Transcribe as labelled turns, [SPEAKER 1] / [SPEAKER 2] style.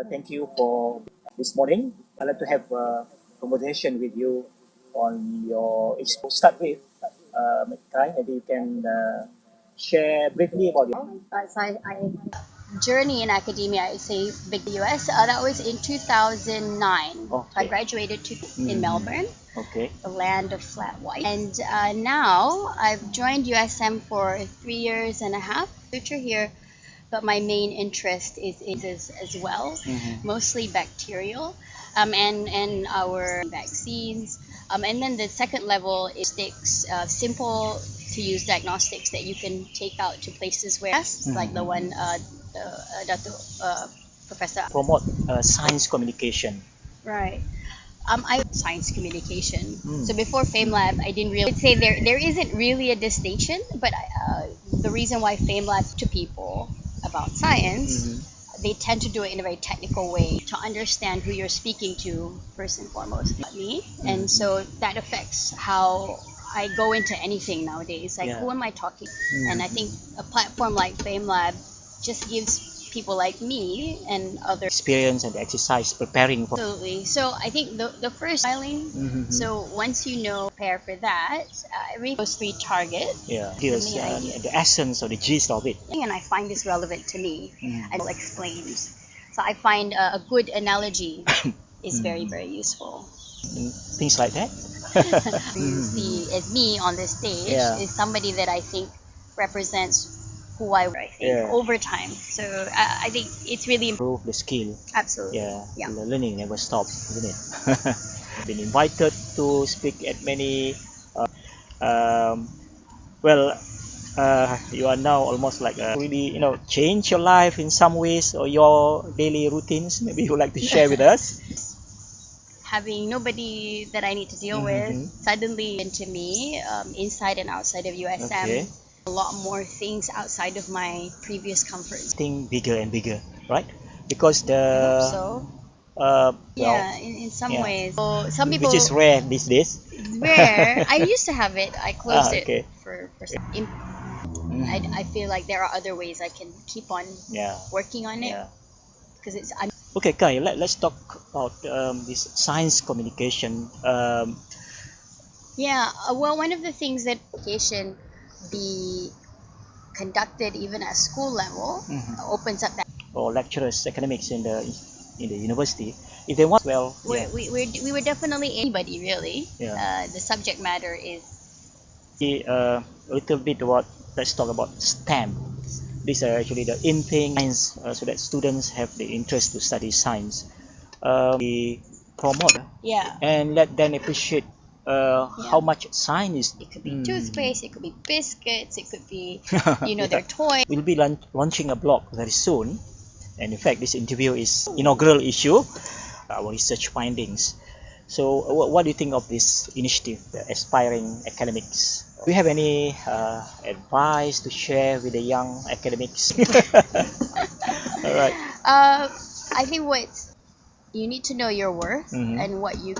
[SPEAKER 1] Thank you for this morning. I'd like to have a conversation with you on your start with Kai. Maybe you can share briefly about your
[SPEAKER 2] I journey in academia, I say big US. That was in 2009. I
[SPEAKER 1] Okay.
[SPEAKER 2] graduated in Melbourne,
[SPEAKER 1] Okay.
[SPEAKER 2] the land of flat white. And now I've joined USM for 3 years and a half. Future here, but my main interest is as well, mostly bacterial, and our vaccines. And then the second level is simple to use diagnostics that you can take out to places where, like the one Dr. Professor.
[SPEAKER 1] Promote science communication.
[SPEAKER 2] Right. I science communication. So before FameLab, I didn't really say there isn't really a distinction, but the reason why FameLab to people about science, they tend to do it in a very technical way to understand who you're speaking to first and foremost, not me, and so that affects how I go into anything nowadays. Like, who am I talking? And I think a platform like FameLab just gives people like me and other
[SPEAKER 1] Experience and exercise preparing for.
[SPEAKER 2] absolutely. So I think the first filing. So once you know, prepare for that. Every those three targets.
[SPEAKER 1] Yeah.
[SPEAKER 2] For
[SPEAKER 1] Gives
[SPEAKER 2] me, I do.
[SPEAKER 1] the essence or the gist of it.
[SPEAKER 2] And I find this relevant to me. I will explain. So I find a good analogy is very useful.
[SPEAKER 1] And things like that.
[SPEAKER 2] You see as me on this stage is somebody that I think represents who I think over time. So I think it's really
[SPEAKER 1] Improve the skill.
[SPEAKER 2] absolutely.
[SPEAKER 1] Yeah. The learning never stops, isn't it? Been invited to speak at many. Well, you are now almost like really, change your life in some ways or your daily routines. Maybe you would like to share with us.
[SPEAKER 2] Having nobody that I need to deal with suddenly into me, inside and outside of USM.
[SPEAKER 1] Okay.
[SPEAKER 2] A lot more things outside of my previous comfort zone.
[SPEAKER 1] Think bigger and bigger, right? Because
[SPEAKER 2] I hope so.
[SPEAKER 1] well,
[SPEAKER 2] In some ways. So some people,
[SPEAKER 1] which is rare these days.
[SPEAKER 2] rare. I used to have it. I closed
[SPEAKER 1] Okay.
[SPEAKER 2] it for I feel like there are other ways I can keep on working on it because it's.
[SPEAKER 1] Okay, Kai, let's talk about this science communication.
[SPEAKER 2] Well, one of the things that education be conducted even at school level opens up that.
[SPEAKER 1] Or lecturers, academics in the university, if they want, well,
[SPEAKER 2] We were definitely anybody really. The subject matter is
[SPEAKER 1] a little bit about. Let's talk about STEM. These are actually the in thing science, so that students have the interest to study science. We promote and let them appreciate how much science is.
[SPEAKER 2] It could be toothpaste, it could be biscuits, it could be their toy.
[SPEAKER 1] We'll be launching a blog very soon, and in fact this interview is inaugural issue, our research findings. So what do you think of this initiative, the aspiring academics? Do you have any advice to share with the young academics? All right.
[SPEAKER 2] I think what you need to know your worth and what your